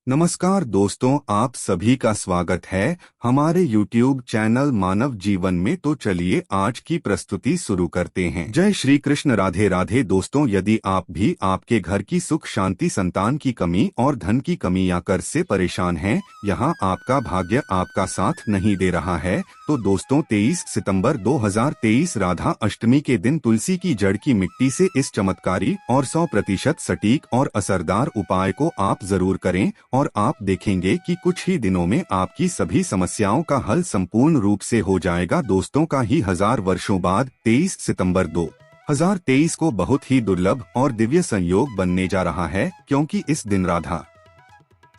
नमस्कार दोस्तों, आप सभी का स्वागत है हमारे YouTube चैनल मानव जीवन में। तो चलिए आज की प्रस्तुति शुरू करते हैं। जय श्री कृष्ण, राधे राधे। दोस्तों, यदि आप भी आपके घर की सुख शांति, संतान की कमी और धन की कमी या कर्ज से परेशान हैं, यहाँ आपका भाग्य आपका साथ नहीं दे रहा है, तो दोस्तों 23 सितंबर 2023 राधा अष्टमी के दिन तुलसी की जड़ की मिट्टी से इस चमत्कारी और 100% सटीक और असरदार उपाय को आप जरूर करें और आप देखेंगे कि कुछ ही दिनों में आपकी सभी समस्याओं का हल संपूर्ण रूप से हो जाएगा। दोस्तों, का ही 1000 वर्षों बाद 23 सितंबर 2023 को बहुत ही दुर्लभ और दिव्य संयोग बनने जा रहा है, क्योंकि इस दिन राधा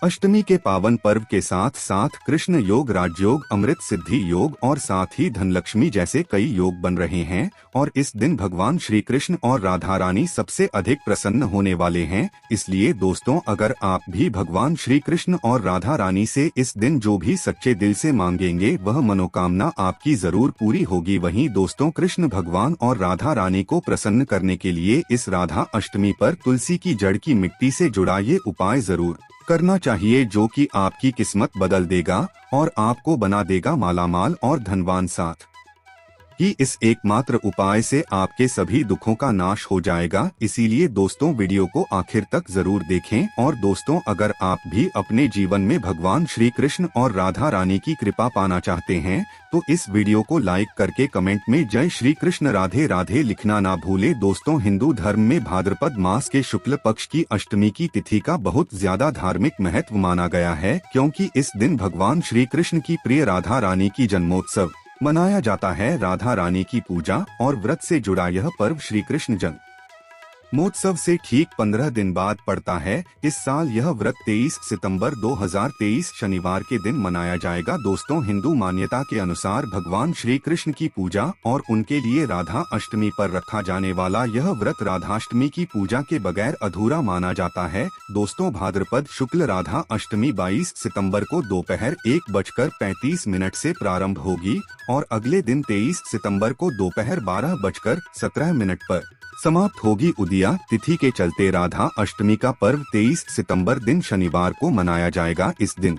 अष्टमी के पावन पर्व के साथ साथ कृष्ण योग, राजयोग, अमृत सिद्धि योग और साथ ही धनलक्ष्मी जैसे कई योग बन रहे हैं। और इस दिन भगवान श्री कृष्ण और राधा रानी सबसे अधिक प्रसन्न होने वाले हैं। इसलिए दोस्तों, अगर आप भी भगवान श्री कृष्ण और राधा रानी से इस दिन जो भी सच्चे दिल से मांगेंगे, वह मनोकामना आपकी जरूर पूरी होगी। वहीं दोस्तों, कृष्ण भगवान और राधा रानी को प्रसन्न करने के लिए इस राधा अष्टमी पर तुलसी की जड़ की मिट्टी से जुड़ा ये उपाय जरूर करना चाहिए, जो कि आपकी किस्मत बदल देगा और आपको बना देगा मालामाल और धनवान। साथ ही इस एकमात्र उपाय से आपके सभी दुखों का नाश हो जाएगा। इसीलिए दोस्तों, वीडियो को आखिर तक जरूर देखें। और दोस्तों, अगर आप भी अपने जीवन में भगवान श्री कृष्ण और राधा रानी की कृपा पाना चाहते हैं, तो इस वीडियो को लाइक करके कमेंट में जय श्री कृष्ण राधे राधे लिखना ना भूले। दोस्तों, हिंदू धर्म में भाद्रपद मास के शुक्ल पक्ष की अष्टमी की तिथि का बहुत ज्यादा धार्मिक महत्व माना गया है, क्योंकि इस दिन भगवान श्री कृष्ण की प्रिय राधा रानी की जन्मोत्सव मनाया जाता है। राधा रानी की पूजा और व्रत से जुड़ा यह पर्व श्री कृष्ण जन्मोत्सव से ठीक 15 दिन बाद पड़ता है। इस साल यह व्रत 23 सितंबर 2023 शनिवार के दिन मनाया जाएगा। दोस्तों, हिंदू मान्यता के अनुसार भगवान श्री कृष्ण की पूजा और उनके लिए राधा अष्टमी पर रखा जाने वाला यह व्रत राधाष्टमी की पूजा के बगैर अधूरा माना जाता है। दोस्तों, भाद्रपद शुक्ल राधा अष्टमी 22 सितंबर को दोपहर 1:35 से प्रारंभ होगी और अगले दिन 23 सितंबर को दोपहर 12:17 पर समाप्त होगी। उदिया तिथि के चलते राधा अष्टमी का पर्व 23 सितंबर दिन शनिवार को मनाया जाएगा। इस दिन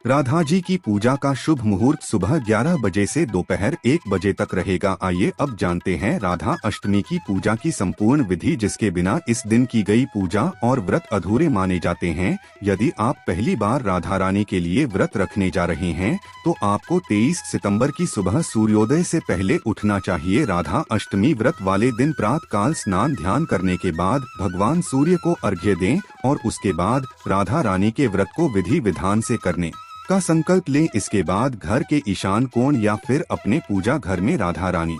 राधा जी की पूजा का शुभ मुहूर्त सुबह 11 बजे से दोपहर 1 बजे तक रहेगा। आइए अब जानते हैं राधा अष्टमी की पूजा की संपूर्ण विधि, जिसके बिना इस दिन की गई पूजा और व्रत अधूरे माने जाते हैं। यदि आप पहली बार राधा रानी के लिए व्रत रखने जा रहे हैं, तो आपको 23 सितंबर की सुबह सूर्योदय से पहले उठना चाहिए। राधा अष्टमी व्रत वाले दिन प्रातः काल स्नान ध्यान करने के बाद भगवान सूर्य को अर्घ्य दें और उसके बाद राधा रानी के व्रत को विधि विधान से करने का संकल्प लें। इसके बाद घर के ईशान कोण या फिर अपने पूजा घर में राधा रानी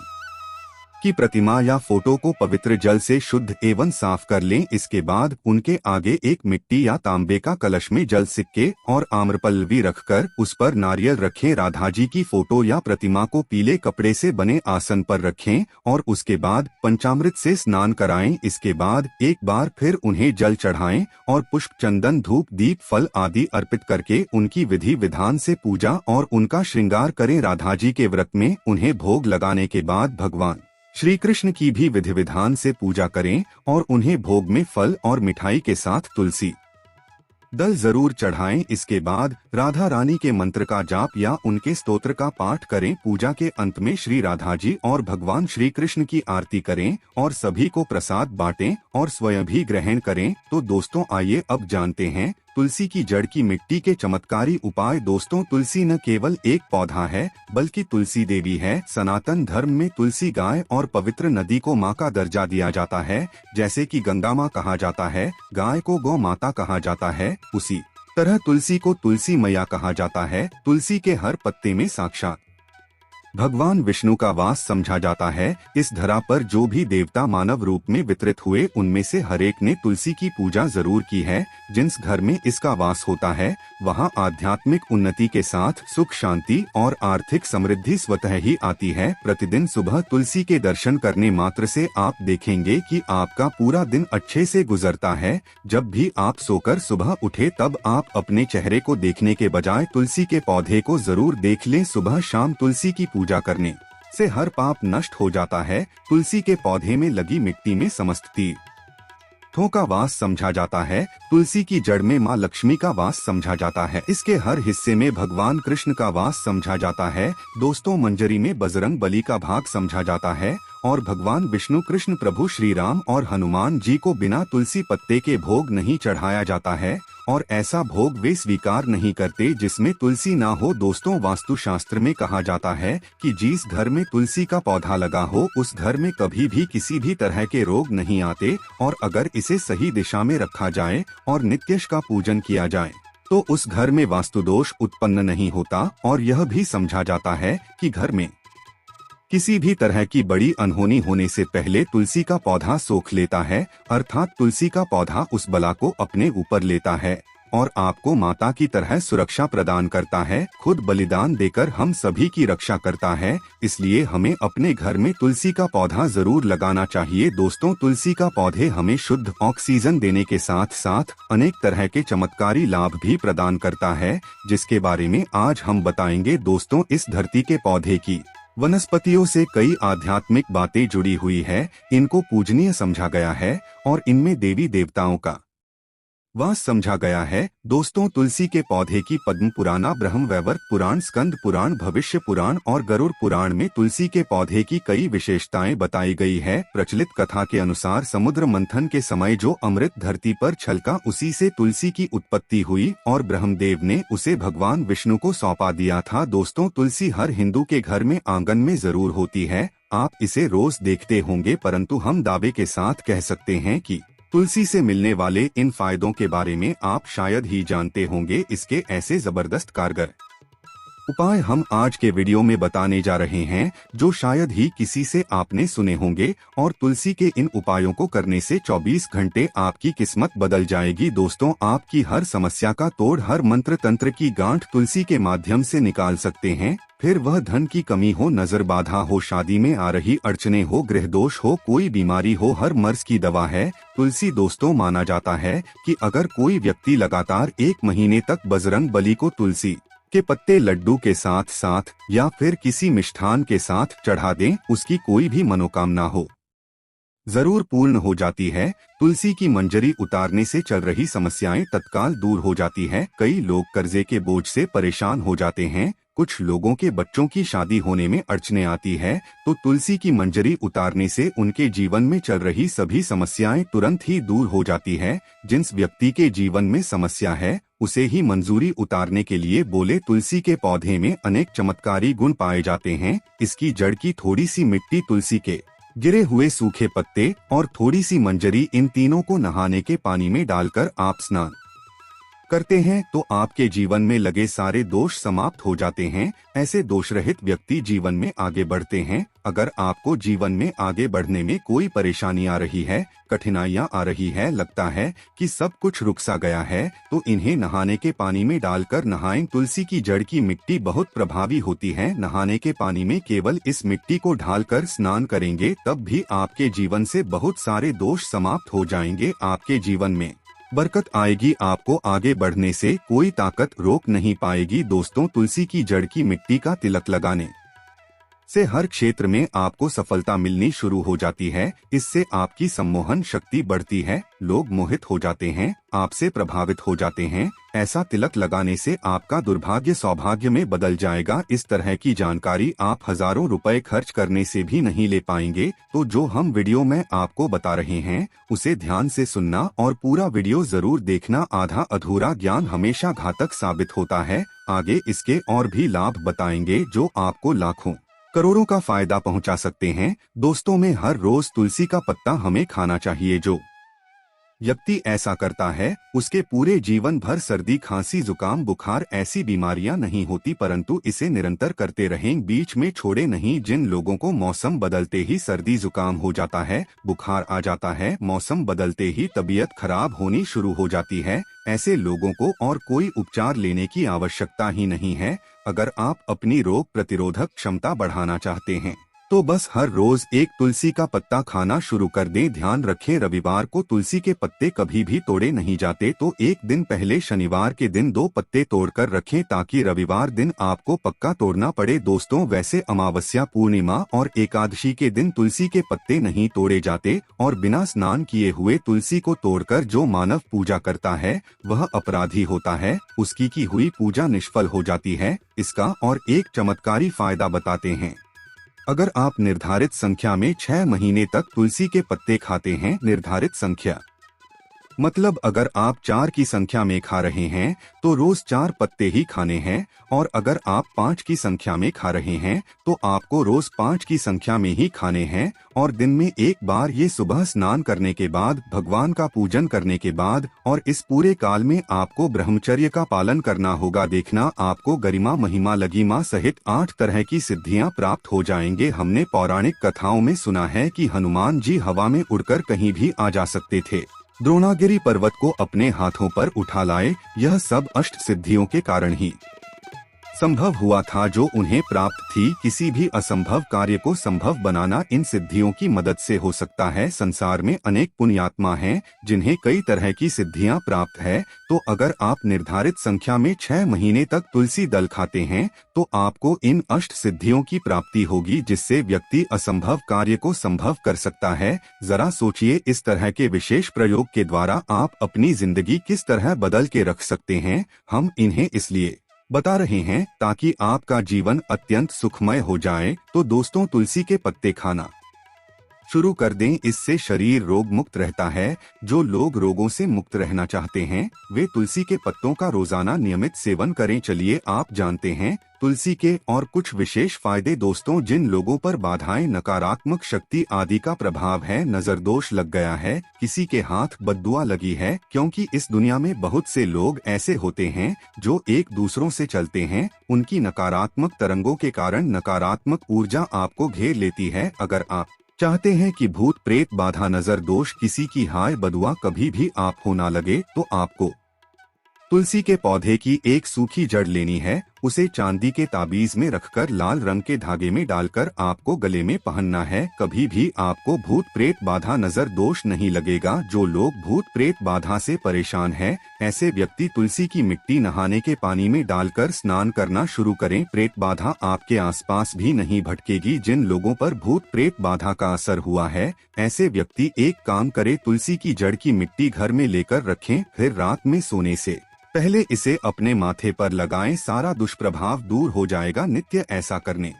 की प्रतिमा या फोटो को पवित्र जल से शुद्ध एवं साफ कर लें। इसके बाद उनके आगे एक मिट्टी या तांबे का कलश में जल, सिक्के और आम्रपल्लवी रखकर उस पर नारियल रखें। राधा जी की फोटो या प्रतिमा को पीले कपड़े से बने आसन पर रखें और उसके बाद पंचामृत से स्नान कराएं। इसके बाद एक बार फिर उन्हें जल चढ़ाएं और पुष्प, चंदन, धूप, दीप, फल आदि अर्पित करके उनकी विधि विधान से पूजा और उनका श्रृंगार करें। राधा जी के व्रत में उन्हें भोग लगाने के बाद भगवान श्री कृष्ण की भी विधि विधान से पूजा करें और उन्हें भोग में फल और मिठाई के साथ तुलसी दल जरूर चढ़ाएं। इसके बाद राधा रानी के मंत्र का जाप या उनके स्तोत्र का पाठ करें। पूजा के अंत में श्री राधा जी और भगवान श्री कृष्ण की आरती करें और सभी को प्रसाद बांटें और स्वयं भी ग्रहण करें। तो दोस्तों, आइए अब जानते हैं तुलसी की जड़ की मिट्टी के चमत्कारी उपाय। दोस्तों, तुलसी न केवल एक पौधा है, बल्कि तुलसी देवी है। सनातन धर्म में तुलसी गाय और पवित्र नदी को माँ का दर्जा दिया जाता है। जैसे कि गंगा माँ कहा जाता है, गाय को गौ माता कहा जाता है, उसी तरह तुलसी को तुलसी मैया कहा जाता है। तुलसी के हर पत्ते में साक्षात भगवान विष्णु का वास समझा जाता है। इस धरा पर जो भी देवता मानव रूप में वितरित हुए, उनमें से हर एक ने तुलसी की पूजा जरूर की है। जिस घर में इसका वास होता है, वहाँ आध्यात्मिक उन्नति के साथ सुख, शांति और आर्थिक समृद्धि स्वतः ही आती है। प्रतिदिन सुबह तुलसी के दर्शन करने मात्र से आप देखेंगे कि आपका पूरा दिन अच्छे से गुजरता है। जब भी आप सोकर सुबह उठे, तब आप अपने चेहरे को देखने के बजाय तुलसी के पौधे को जरूर देख लें। सुबह शाम तुलसी की पूजा करने से हर पाप नष्ट हो जाता है। तुलसी के पौधे में लगी मिट्टी में समस्त तीर ठों का वास समझा जाता है। तुलसी की जड़ में माँ लक्ष्मी का वास समझा जाता है। इसके हर हिस्से में भगवान कृष्ण का वास समझा जाता है। दोस्तों, मंजरी में बजरंग बली का भाग समझा जाता है और भगवान विष्णु, कृष्ण, प्रभु श्री राम और हनुमान जी को बिना तुलसी पत्ते के भोग नहीं चढ़ाया जाता है और ऐसा भोग वे स्वीकार नहीं करते जिसमें तुलसी ना हो। दोस्तों, वास्तुशास्त्र में कहा जाता है कि जिस घर में तुलसी का पौधा लगा हो उस घर में कभी भी किसी भी तरह के रोग नहीं आते और अगर इसे सही दिशा में रखा जाए और नित्य का पूजन किया जाए तो उस घर में वास्तु दोष उत्पन्न नहीं होता। और यह भी समझा जाता है कि घर में किसी भी तरह की बड़ी अनहोनी होने से पहले तुलसी का पौधा सोख लेता है, अर्थात तुलसी का पौधा उस बला को अपने ऊपर लेता है और आपको माता की तरह सुरक्षा प्रदान करता है। खुद बलिदान देकर हम सभी की रक्षा करता है, इसलिए हमें अपने घर में तुलसी का पौधा जरूर लगाना चाहिए। दोस्तों, तुलसी का पौधे हमें शुद्ध ऑक्सीजन देने के साथ साथ अनेक तरह के चमत्कारी लाभ भी प्रदान करता है, जिसके बारे में आज हम बताएंगे। दोस्तों, इस धरती के पौधे की वनस्पतियों से कई आध्यात्मिक बातें जुड़ी हुई है। इनको पूजनीय समझा गया है और इनमें देवी देवताओं का वास समझा गया है। दोस्तों, तुलसी के पौधे की पद्म पुराण, ब्रह्म वैवर्त पुराण, स्कंद पुराण, भविष्य पुराण और गरुड़ पुराण में तुलसी के पौधे की कई विशेषताएं बताई गई है। प्रचलित कथा के अनुसार समुद्र मंथन के समय जो अमृत धरती पर छलका उसी से तुलसी की उत्पत्ति हुई और ब्रह्मदेव ने उसे भगवान विष्णु को सौंपा दिया था। दोस्तों, तुलसी हर हिंदू के घर में आंगन में जरूर होती है। आप इसे रोज देखते होंगे, परंतु हम दावे के साथ कह सकते हैं कि तुलसी से मिलने वाले इन फायदों के बारे में आप शायद ही जानते होंगे। इसके ऐसे जबरदस्त कारगर उपाय हम आज के वीडियो में बताने जा रहे हैं जो शायद ही किसी से आपने सुने होंगे और तुलसी के इन उपायों को करने से 24 घंटे आपकी किस्मत बदल जाएगी। दोस्तों, आपकी हर समस्या का तोड़, हर मंत्र तंत्र की गांठ तुलसी के माध्यम से निकाल सकते हैं। फिर वह धन की कमी हो, नजर बाधा हो, शादी में आ रही अड़चने हो, गृह दोष हो, कोई बीमारी हो, हर मर्ज की दवा है तुलसी। दोस्तों, माना जाता है कि अगर कोई व्यक्ति लगातार 1 महीने तक बजरंग बली को तुलसी के पत्ते लड्डू के साथ साथ या फिर किसी मिष्ठान के साथ चढ़ा दें, उसकी कोई भी मनोकामना हो जरूर पूर्ण हो जाती है। तुलसी की मंजरी उतारने से चल रही समस्याएं तत्काल दूर हो जाती है। कई लोग कर्जे के बोझ से परेशान हो जाते हैं, कुछ लोगों के बच्चों की शादी होने में अड़चने आती है, तो तुलसी की मंजरी उतारने से उनके जीवन में चल रही सभी समस्याएं तुरंत ही दूर हो जाती है। जिस व्यक्ति के जीवन में समस्या है उसे ही मंजूरी उतारने के लिए बोले। तुलसी के पौधे में अनेक चमत्कारी गुण पाए जाते हैं। इसकी जड़ की थोड़ी सी मिट्टी, तुलसी के गिरे हुए सूखे पत्ते और थोड़ी सी मंजरी, इन तीनों को नहाने के पानी में डालकर आप स्नान करते हैं तो आपके जीवन में लगे सारे दोष समाप्त हो जाते हैं। ऐसे दोष रहित व्यक्ति जीवन में आगे बढ़ते हैं। अगर आपको जीवन में आगे बढ़ने में कोई परेशानी आ रही है, कठिनाइयां आ रही है, लगता है कि सब कुछ रुक सा गया है, तो इन्हें नहाने के पानी में डालकर नहाएं। तुलसी की जड़ की मिट्टी बहुत प्रभावी होती है। नहाने के पानी में केवल इस मिट्टी को ढालकर स्नान करेंगे तब भी आपके जीवन से बहुत सारे दोष समाप्त हो जाएंगे। आपके जीवन में बरकत आएगी, आपको आगे बढ़ने से कोई ताकत रोक नहीं पाएगी। दोस्तों, तुलसी की जड़ की मिट्टी का तिलक लगाने से हर क्षेत्र में आपको सफलता मिलनी शुरू हो जाती है। इससे आपकी सम्मोहन शक्ति बढ़ती है, लोग मोहित हो जाते हैं, आपसे प्रभावित हो जाते हैं। ऐसा तिलक लगाने से आपका दुर्भाग्य सौभाग्य में बदल जाएगा। इस तरह की जानकारी आप हजारों रुपए खर्च करने से भी नहीं ले पाएंगे। तो जो हम वीडियो में आपको बता रहे हैं उसे ध्यान से सुनना और पूरा वीडियो जरूर देखना। आधा अधूरा ज्ञान हमेशा घातक साबित होता है। आगे इसके और भी लाभ बताएंगे जो आपको लाखों करोड़ों का फायदा पहुंचा सकते हैं। दोस्तों में हर रोज तुलसी का पत्ता हमें खाना चाहिए। जो व्यक्ति ऐसा करता है उसके पूरे जीवन भर सर्दी, खांसी, जुकाम, बुखार ऐसी बीमारियां नहीं होती, परंतु इसे निरंतर करते रहें, बीच में छोड़े नहीं। जिन लोगों को मौसम बदलते ही सर्दी जुकाम हो जाता है, बुखार आ जाता है, मौसम बदलते ही तबीयत खराब होनी शुरू हो जाती है, ऐसे लोगों को और कोई उपचार लेने की आवश्यकता ही नहीं है। अगर आप अपनी रोग प्रतिरोधक क्षमता बढ़ाना चाहते हैं तो बस हर रोज एक तुलसी का पत्ता खाना शुरू कर दें। ध्यान रखें, रविवार को तुलसी के पत्ते कभी भी तोड़े नहीं जाते, तो एक दिन पहले शनिवार के दिन 2 पत्ते तोड़कर रखें ताकि रविवार दिन आपको पक्का तोड़ना पड़े। दोस्तों, वैसे अमावस्या, पूर्णिमा और एकादशी के दिन तुलसी के पत्ते नहीं तोड़े जाते और बिना स्नान किए हुए तुलसी को तोड़कर जो मानव पूजा करता है वह अपराधी होता है, उसकी की हुई पूजा निष्फल हो जाती है। इसका और एक चमत्कारी फायदा बताते हैं। अगर आप निर्धारित संख्या में 6 महीने तक तुलसी के पत्ते खाते हैं, निर्धारित संख्या मतलब अगर आप 4 की संख्या में खा रहे हैं तो रोज 4 पत्ते ही खाने हैं, और अगर आप 5 की संख्या में खा रहे हैं तो आपको रोज 5 की संख्या में ही खाने हैं, और दिन में एक बार ये सुबह स्नान करने के बाद, भगवान का पूजन करने के बाद, और इस पूरे काल में आपको ब्रह्मचर्य का पालन करना होगा। देखना, आपको गरिमा, महिमा, लघिमा सहित 8 तरह की सिद्धियां प्राप्त हो जाएंगे। हमने पौराणिक कथाओं में सुना है कि हनुमान जी हवा में उड़कर कहीं भी आ जा सकते थे, द्रोणागिरी पर्वत को अपने हाथों पर उठा लाए। यह सब अष्ट सिद्धियों के कारण ही संभव हुआ था जो उन्हें प्राप्त थी। किसी भी असंभव कार्य को संभव बनाना इन सिद्धियों की मदद से हो सकता है। संसार में अनेक पुण्यात्मा हैं जिन्हें कई तरह की सिद्धियां प्राप्त है। तो अगर आप निर्धारित संख्या में 6 महीने तक तुलसी दल खाते हैं तो आपको इन अष्ट सिद्धियों की प्राप्ति होगी, जिससे व्यक्ति असंभव कार्य को संभव कर सकता है। जरा सोचिए, इस तरह के विशेष प्रयोग के द्वारा आप अपनी जिंदगी किस तरह बदल के रख सकते हैं। हम इन्हें इसलिए बता रहे हैं ताकि आपका जीवन अत्यंत सुखमय हो जाए। तो दोस्तों, तुलसी के पत्ते खाना शुरू कर दें, इससे शरीर रोग मुक्त रहता है। जो लोग रोगों से मुक्त रहना चाहते हैं वे तुलसी के पत्तों का रोजाना नियमित सेवन करें। चलिए आप जानते हैं तुलसी के और कुछ विशेष फायदे। दोस्तों, जिन लोगों पर बाधाएं, नकारात्मक शक्ति आदि का प्रभाव है, नजर दोष लग गया है, किसी के हाथ बद्दुआ लगी है, क्योंकि इस दुनिया में बहुत से लोग ऐसे होते हैं जो एक दूसरों से चलते हैं, उनकी नकारात्मक तरंगों के कारण नकारात्मक ऊर्जा आपको घेर लेती है। अगर आप चाहते हैं कि भूत प्रेत, बाधा, नजर दोष, किसी की हाय बदुआ कभी भी आप हो ना लगे, तो आपको तुलसी के पौधे की एक सूखी जड़ लेनी है। उसे चांदी के ताबीज में रखकर लाल रंग के धागे में डालकर आपको गले में पहनना है। कभी भी आपको भूत प्रेत, बाधा, नजर दोष नहीं लगेगा। जो लोग भूत प्रेत बाधा से परेशान हैं, ऐसे व्यक्ति तुलसी की मिट्टी नहाने के पानी में डालकर स्नान करना शुरू करें। प्रेत बाधा आपके आसपास भी नहीं भटकेगी। जिन लोगों पर भूत प्रेत बाधा का असर हुआ है, ऐसे व्यक्ति एक काम करे, तुलसी की जड़ की मिट्टी घर में लेकर रखें, फिर रात में सोने से पहले इसे अपने माथे पर लगाएं। सारा दुष्प्रभाव दूर हो जाएगा। नित्य ऐसा करने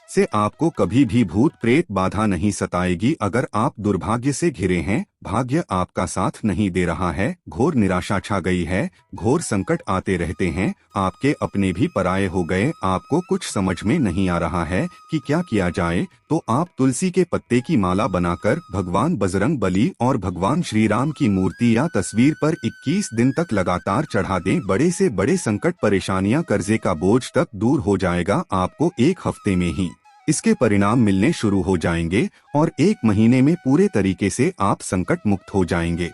से आपको कभी भी भूत प्रेत बाधा नहीं सताएगी। अगर आप दुर्भाग्य से घिरे हैं, भाग्य आपका साथ नहीं दे रहा है, घोर निराशा छा गई है, घोर संकट आते रहते हैं, आपके अपने भी पराये हो गए, आपको कुछ समझ में नहीं आ रहा है कि क्या किया जाए, तो आप तुलसी के पत्ते की माला बनाकर भगवान बजरंग बली और भगवान श्री राम की मूर्ति या तस्वीर पर 21 दिन तक लगातार चढ़ा दें। बड़े से बड़े संकट, परेशानियां, कर्जे का बोझ तक दूर हो जाएगा। आपको 1 हफ्ते में ही इसके परिणाम मिलने शुरू हो जाएंगे और 1 महीने में पूरे तरीके से आप संकट मुक्त हो जाएंगे।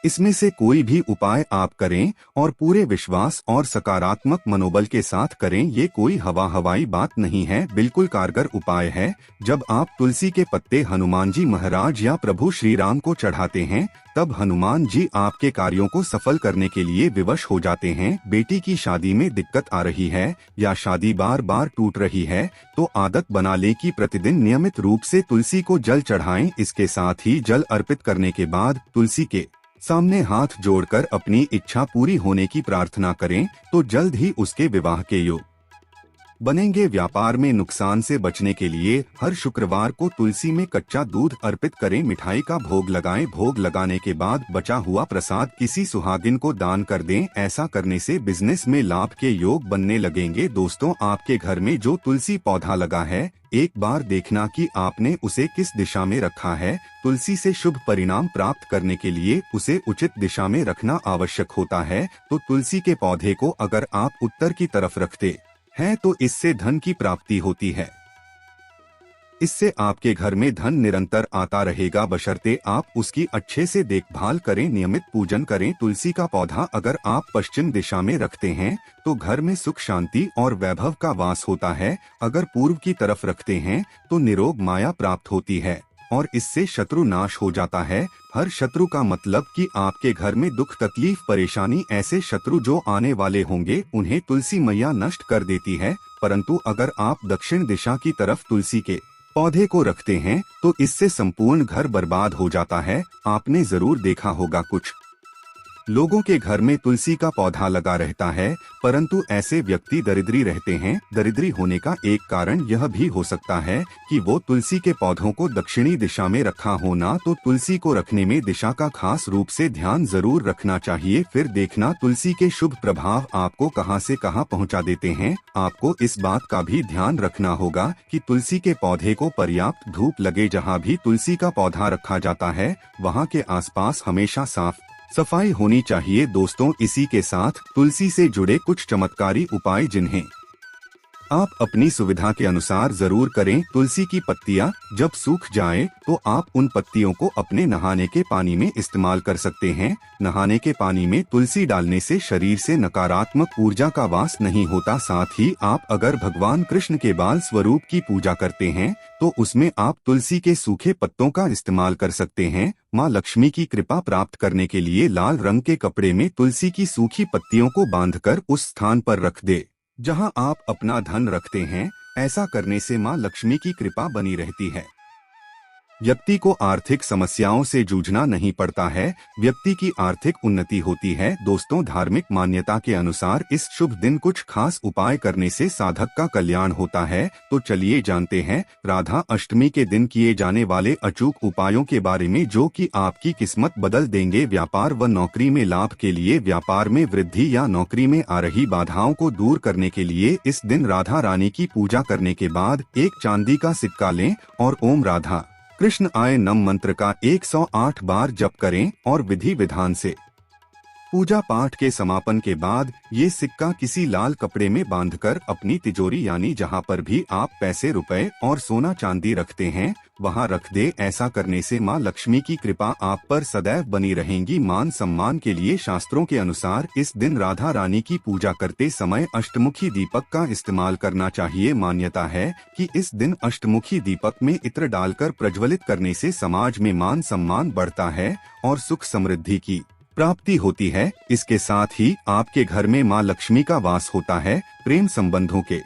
इसमें से कोई भी उपाय आप करें और पूरे विश्वास और सकारात्मक मनोबल के साथ करें। ये कोई हवाई बात नहीं है, बिल्कुल कारगर उपाय है। जब आप तुलसी के पत्ते हनुमान जी महाराज या प्रभु श्री राम को चढ़ाते हैं, तब हनुमान जी आपके कार्यों को सफल करने के लिए विवश हो जाते हैं। बेटी की शादी में दिक्कत आ रही है या शादी बार बार टूट रही है, तो आदत बना लें कि प्रतिदिन नियमित रूप से तुलसी को जल चढ़ाएं। इसके साथ ही जल अर्पित करने के बाद तुलसी के सामने हाथ जोड़कर अपनी इच्छा पूरी होने की प्रार्थना करें, तो जल्द ही उसके विवाह के योग बनेंगे। व्यापार में नुकसान से बचने के लिए हर शुक्रवार को तुलसी में कच्चा दूध अर्पित करें, मिठाई का भोग लगाएं। भोग लगाने के बाद बचा हुआ प्रसाद किसी सुहागिन को दान कर दें। ऐसा करने से बिजनेस में लाभ के योग बनने लगेंगे। दोस्तों, आपके घर में जो तुलसी पौधा लगा है, एक बार देखना कि आपने उसे किस दिशा में रखा है। तुलसी से शुभ परिणाम प्राप्त करने के लिए उसे उचित दिशा में रखना आवश्यक होता है। तो तुलसी के पौधे को अगर आप उत्तर की तरफ रखते हैं तो इससे धन की प्राप्ति होती है। इससे आपके घर में धन निरंतर आता रहेगा, बशर्ते आप उसकी अच्छे से देखभाल करें, नियमित पूजन करें। तुलसी का पौधा अगर आप पश्चिम दिशा में रखते हैं तो घर में सुख शांति और वैभव का वास होता है। अगर पूर्व की तरफ रखते हैं तो निरोग माया प्राप्त होती है और इससे शत्रु नाश हो जाता है। हर शत्रु का मतलब कि आपके घर में दुख तकलीफ परेशानी, ऐसे शत्रु जो आने वाले होंगे उन्हें तुलसी मैया नष्ट कर देती है। परंतु अगर आप दक्षिण दिशा की तरफ तुलसी के पौधे को रखते हैं तो इससे संपूर्ण घर बर्बाद हो जाता है। आपने जरूर देखा होगा कुछ लोगों के घर में तुलसी का पौधा लगा रहता है, परंतु ऐसे व्यक्ति दरिद्री रहते हैं। दरिद्री होने का एक कारण यह भी हो सकता है कि वो तुलसी के पौधों को दक्षिणी दिशा में रखा होना। तो तुलसी को रखने में दिशा का खास रूप से ध्यान जरूर रखना चाहिए। फिर देखना तुलसी के शुभ प्रभाव आपको कहां से कहां पहुंचा देते हैं। आपको इस बात का भी ध्यान रखना होगा कि तुलसी के पौधे को पर्याप्त धूप लगे। जहाँ भी तुलसी का पौधा रखा जाता है वहाँ के आसपास हमेशा साफ सफाई होनी चाहिए। दोस्तों, इसी के साथ तुलसी से जुड़े कुछ चमत्कारी उपाय जिन्हें आप अपनी सुविधा के अनुसार जरूर करें। तुलसी की पत्तियां जब सूख जाएं, तो आप उन पत्तियों को अपने नहाने के पानी में इस्तेमाल कर सकते हैं। नहाने के पानी में तुलसी डालने से शरीर से नकारात्मक ऊर्जा का वास नहीं होता। साथ ही आप अगर भगवान कृष्ण के बाल स्वरूप की पूजा करते हैं तो उसमें आप तुलसी के सूखे पत्तों का इस्तेमाल कर सकते हैं। माँ लक्ष्मी की कृपा प्राप्त करने के लिए लाल रंग के कपड़े में तुलसी की सूखी पत्तियों को बांधकर उस स्थान पर रख दे जहां आप अपना धन रखते हैं। ऐसा करने से माँ लक्ष्मी की कृपा बनी रहती है। व्यक्ति को आर्थिक समस्याओं से जूझना नहीं पड़ता है, व्यक्ति की आर्थिक उन्नति होती है। दोस्तों, धार्मिक मान्यता के अनुसार इस शुभ दिन कुछ खास उपाय करने से साधक का कल्याण होता है। तो चलिए जानते हैं राधा अष्टमी के दिन किए जाने वाले अचूक उपायों के बारे में, जो कि आपकी किस्मत बदल देंगे। व्यापार व नौकरी में लाभ के लिए, व्यापार में वृद्धि या नौकरी में आ रही बाधाओं को दूर करने के लिए इस दिन राधा रानी की पूजा करने के बाद एक चांदी का सिक्का लें और ओम राधा कृष्ण आय नम मंत्र का 108 बार जप करें और विधि विधान से पूजा पाठ के समापन के बाद ये सिक्का किसी लाल कपड़े में बांधकर अपनी तिजोरी यानी जहाँ पर भी आप पैसे रुपए और सोना चांदी रखते हैं वहाँ रख दे। ऐसा करने से माँ लक्ष्मी की कृपा आप पर सदैव बनी रहेंगी। मान सम्मान के लिए शास्त्रों के अनुसार इस दिन राधा रानी की पूजा करते समय अष्टमुखी दीपक का इस्तेमाल करना चाहिए। मान्यता है कि इस दिन अष्टमुखी दीपक में इत्र डालकर प्रज्वलित करने से समाज में मान सम्मान बढ़ता है और सुख समृद्धि की प्राप्ति होती है। इसके साथ ही आपके घर में माँ लक्ष्मी का वास होता है। प्रेम संबंधों के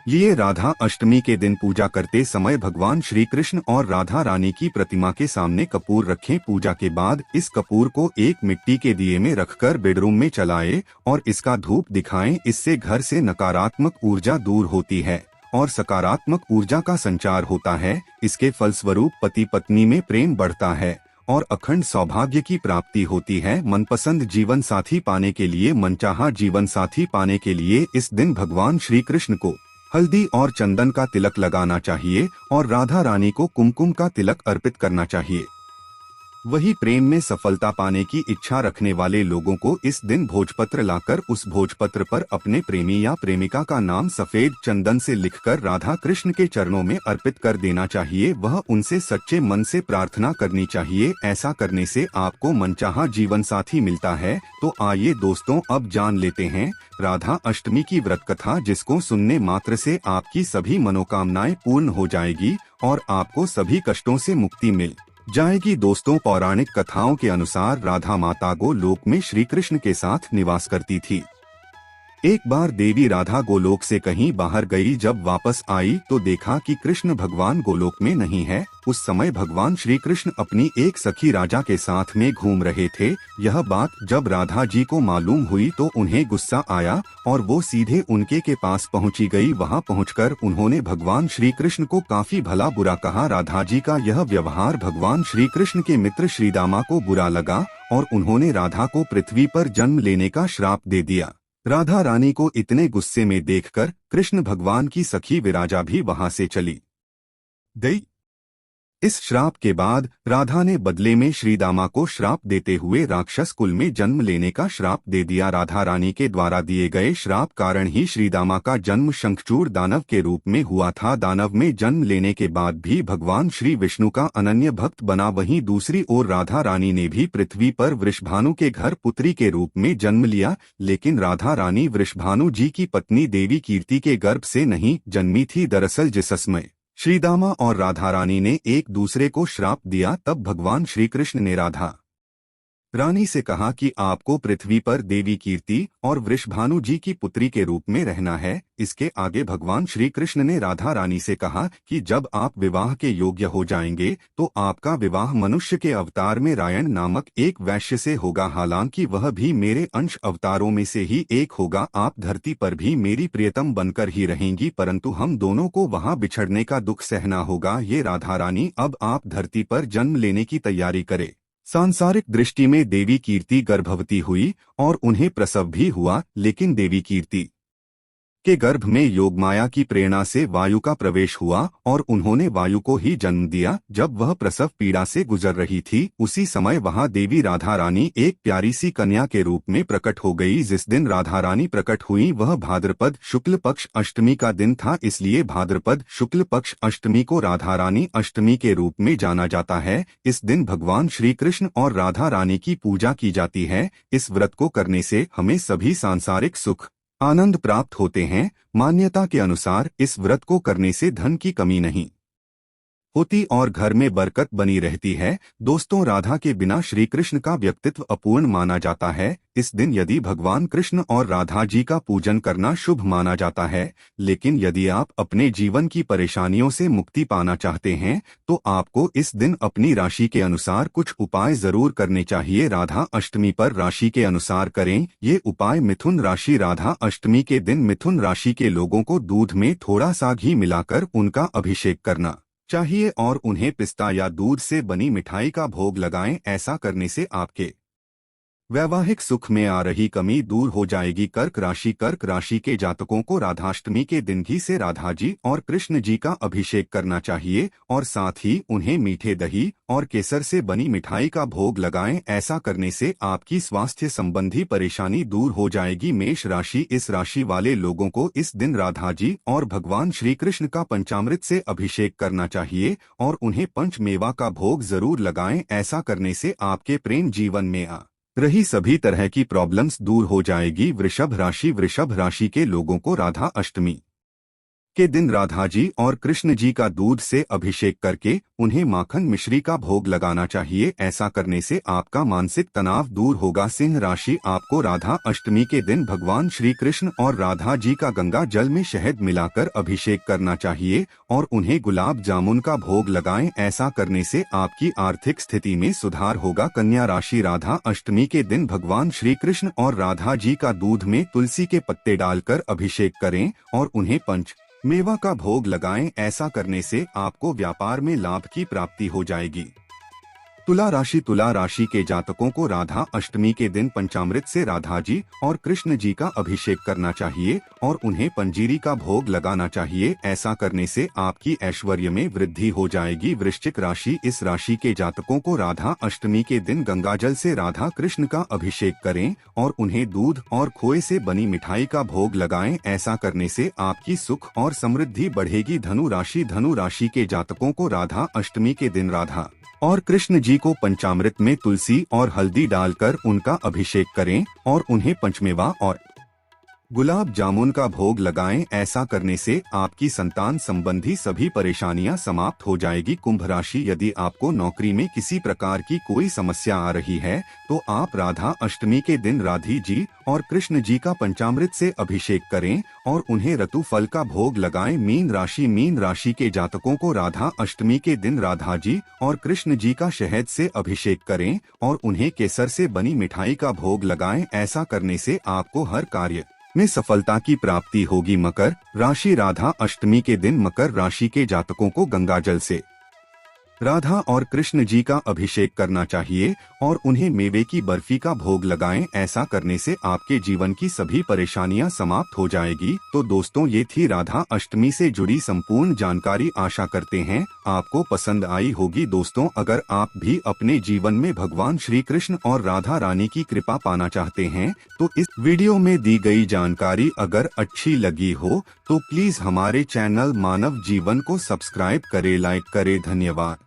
लिए राधा अष्टमी के दिन पूजा करते समय भगवान श्री कृष्ण और राधा रानी की प्रतिमा के सामने कपूर रखें। पूजा के बाद इस कपूर को एक मिट्टी के दिए में रखकर बेडरूम में जलाएं और इसका धूप दिखाएं। इससे घर से नकारात्मक ऊर्जा दूर होती है और सकारात्मक ऊर्जा का संचार होता है। इसके फलस्वरूप पति पत्नी में प्रेम बढ़ता है और अखंड सौभाग्य की प्राप्ति होती है। मनपसंद जीवन साथी पाने के लिए, मनचाहा जीवन साथी पाने के लिए इस दिन भगवान श्री कृष्ण को हल्दी और चंदन का तिलक लगाना चाहिए और राधा रानी को कुमकुम का तिलक अर्पित करना चाहिए। वही प्रेम में सफलता पाने की इच्छा रखने वाले लोगों को इस दिन भोजपत्र लाकर उस भोजपत्र पर अपने प्रेमी या प्रेमिका का नाम सफेद चंदन से लिखकर राधा कृष्ण के चरणों में अर्पित कर देना चाहिए। वह उनसे सच्चे मन से प्रार्थना करनी चाहिए। ऐसा करने से आपको मनचाहा जीवन साथी मिलता है। तो आइए दोस्तों, अब जान लेते हैं राधा अष्टमी की व्रत कथा, जिसको सुनने मात्र से आपकी सभी मनोकामनाएं पूर्ण हो जाएगी और आपको सभी कष्टों से मुक्ति मिल जाएगी। दोस्तों, पौराणिक कथाओं के अनुसार राधा माता गोलोक में श्री कृष्ण के साथ निवास करती थी। एक बार देवी राधा गोलोक से कहीं बाहर गई। जब वापस आई तो देखा कि कृष्ण भगवान गोलोक में नहीं है। उस समय भगवान श्री कृष्ण अपनी एक सखी राजा के साथ में घूम रहे थे। यह बात जब राधा जी को मालूम हुई तो उन्हें गुस्सा आया और वो सीधे उनके के पास पहुंची गई। वहां पहुंचकर उन्होंने भगवान श्री कृष्ण को काफी भला बुरा कहा। राधा जी का यह व्यवहार भगवान श्री कृष्ण के मित्र श्रीदामा को बुरा लगा और उन्होंने राधा को पृथ्वी पर जन्म लेने का श्राप दे दिया। राधा रानी को इतने गुस्से में देखकर कृष्ण भगवान की सखी विराजा भी वहां से चली गई। इस श्राप के बाद राधा ने बदले में श्रीदामा को श्राप देते हुए राक्षस कुल में जन्म लेने का श्राप दे दिया। राधा रानी के द्वारा दिए गए श्राप कारण ही श्रीदामा का जन्म शंखचूड़ दानव के रूप में हुआ था। दानव में जन्म लेने के बाद भी भगवान श्री विष्णु का अनन्य भक्त बना। वहीं दूसरी ओर राधा रानी ने भी पृथ्वी पर वृषभानु के घर पुत्री के रूप में जन्म लिया, लेकिन राधा रानी वृषभानु जी की पत्नी देवी कीर्ति के गर्भ से नहीं जन्मी थी। दरअसल जिस समय श्रीदामा और राधा रानी ने एक दूसरे को श्राप दिया, तब भगवान श्री कृष्ण ने राधा रानी से कहा कि आपको पृथ्वी पर देवी कीर्ति और वृषभानु जी की पुत्री के रूप में रहना है। इसके आगे भगवान श्री कृष्ण ने राधा रानी से कहा कि जब आप विवाह के योग्य हो जाएंगे तो आपका विवाह मनुष्य के अवतार में रायण नामक एक वैश्य से होगा। हालांकि वह भी मेरे अंश अवतारों में से ही एक होगा। आप धरती पर भी मेरी प्रियतम बनकर ही रहेंगी, परंतु हम दोनों को वहां बिछड़ने का दुख सहना होगा। ये राधा रानी, अब आप धरती पर जन्म लेने की तैयारी करें। सांसारिक दृष्टि में देवी कीर्ति गर्भवती हुई और उन्हें प्रसव भी हुआ, लेकिन देवी कीर्ति के गर्भ में योगमाया की प्रेरणा से वायु का प्रवेश हुआ और उन्होंने वायु को ही जन्म दिया। जब वह प्रसव पीड़ा से गुजर रही थी, उसी समय वहां देवी राधा रानी एक प्यारी सी कन्या के रूप में प्रकट हो गई। जिस दिन राधा रानी प्रकट हुई वह भाद्रपद शुक्ल पक्ष अष्टमी का दिन था, इसलिए भाद्रपद शुक्ल पक्ष अष्टमी को राधा रानी अष्टमी के रूप में जाना जाता है। इस दिन भगवान श्री कृष्ण और राधा रानी की पूजा की जाती है। इस व्रत को करने से हमें सभी सांसारिक सुख आनंद प्राप्त होते हैं। मान्यता के अनुसार इस व्रत को करने से धन की कमी नहीं होती और घर में बरकत बनी रहती है। दोस्तों, राधा के बिना श्री कृष्ण का व्यक्तित्व अपूर्ण माना जाता है। इस दिन यदि भगवान कृष्ण और राधा जी का पूजन करना शुभ माना जाता है, लेकिन यदि आप अपने जीवन की परेशानियों से मुक्ति पाना चाहते हैं तो आपको इस दिन अपनी राशि के अनुसार कुछ उपाय जरूर करने चाहिए। राधा अष्टमी पर राशि के अनुसार करें ये उपाय। मिथुन राशि, राधा अष्टमी के दिन मिथुन राशि के लोगों को दूध में थोड़ा सा घी मिलाकर उनका अभिषेक करना चाहिए और उन्हें पिस्ता या दूध से बनी मिठाई का भोग लगाएं। ऐसा करने से आपके वैवाहिक सुख में आ रही कमी दूर हो जाएगी। कर्क राशि के जातकों को राधाष्टमी के दिन घी से राधा जी और कृष्ण जी का अभिषेक करना चाहिए और साथ ही उन्हें मीठे दही और केसर से बनी मिठाई का भोग लगाएं। ऐसा करने से आपकी स्वास्थ्य संबंधी परेशानी दूर हो जाएगी। मेष राशि, इस राशि वाले लोगों को इस दिन राधा जी और भगवान श्री कृष्ण का पंचामृत से अभिषेक करना चाहिए और उन्हें पंचमेवा का भोग जरूर लगाएं। ऐसा करने से आपके प्रेम जीवन में आ रही सभी तरह की प्रॉब्लम्स दूर हो जाएगी। वृषभ राशि के लोगों को राधा अष्टमी के दिन राधा जी और कृष्ण जी का दूध से अभिषेक करके उन्हें माखन मिश्री का भोग लगाना चाहिए। ऐसा करने से आपका मानसिक तनाव दूर होगा। सिंह राशि, आपको राधा अष्टमी के दिन भगवान श्री कृष्ण और राधा जी का गंगा जल में शहद मिलाकर अभिषेक करना चाहिए और उन्हें गुलाब जामुन का भोग लगाएं। ऐसा करने से आपकी आर्थिक स्थिति में सुधार होगा। कन्या राशि, राधा अष्टमी के दिन भगवान श्री कृष्ण और राधा जी का दूध में तुलसी के पत्ते डालकर अभिषेक करें और उन्हें पंच मेवा का भोग लगाएं। ऐसा करने से आपको व्यापार में लाभ की प्राप्ति हो जाएगी। तुला राशि के जातकों को राधा अष्टमी के दिन पंचामृत से राधा जी और कृष्ण जी का अभिषेक करना चाहिए और उन्हें पंजीरी का भोग लगाना चाहिए। ऐसा करने से आपकी ऐश्वर्य में वृद्धि हो जाएगी। वृश्चिक राशि, इस राशि के जातकों को राधा अष्टमी के दिन गंगाजल से राधा कृष्ण का अभिषेक करें और उन्हें दूध और खोए से बनी मिठाई का भोग लगाएं। ऐसा करने से आपकी सुख और समृद्धि बढ़ेगी। धनु राशि के जातकों को राधा अष्टमी के दिन राधा और कृष्ण जी को पंचामृत में तुलसी और हल्दी डालकर उनका अभिषेक करें और उन्हें पंचमेवा और गुलाब जामुन का भोग लगाएं। ऐसा करने से आपकी संतान संबंधी सभी परेशानियां समाप्त हो जाएगी। कुंभ राशि, यदि आपको नौकरी में किसी प्रकार की कोई समस्या आ रही है तो आप राधा अष्टमी के दिन राधी जी और कृष्ण जी का पंचामृत से अभिषेक करें और उन्हें रतु फल का भोग लगाएं। मीन राशि के जातकों को राधा अष्टमी के दिन राधा जी और कृष्ण जी का शहद से अभिषेक करें और उन्हें केसर से बनी मिठाई का भोग लगाएं। ऐसा करने से आपको हर कार्य में सफलता की प्राप्ति होगी। मकर राशि, राधा अष्टमी के दिन मकर राशि के जातकों को गंगाजल से राधा और कृष्ण जी का अभिषेक करना चाहिए और उन्हें मेवे की बर्फी का भोग लगाएं। ऐसा करने से आपके जीवन की सभी परेशानियां समाप्त हो जाएगी। तो दोस्तों, ये थी राधा अष्टमी से जुड़ी संपूर्ण जानकारी। आशा करते हैं आपको पसंद आई होगी। दोस्तों, अगर आप भी अपने जीवन में भगवान श्री कृष्ण और राधा रानी की कृपा पाना चाहते हैं तो इस वीडियो में दी गई जानकारी अगर अच्छी लगी हो तो प्लीज हमारे चैनल मानव जीवन को सब्सक्राइब करें, लाइक करें। धन्यवाद।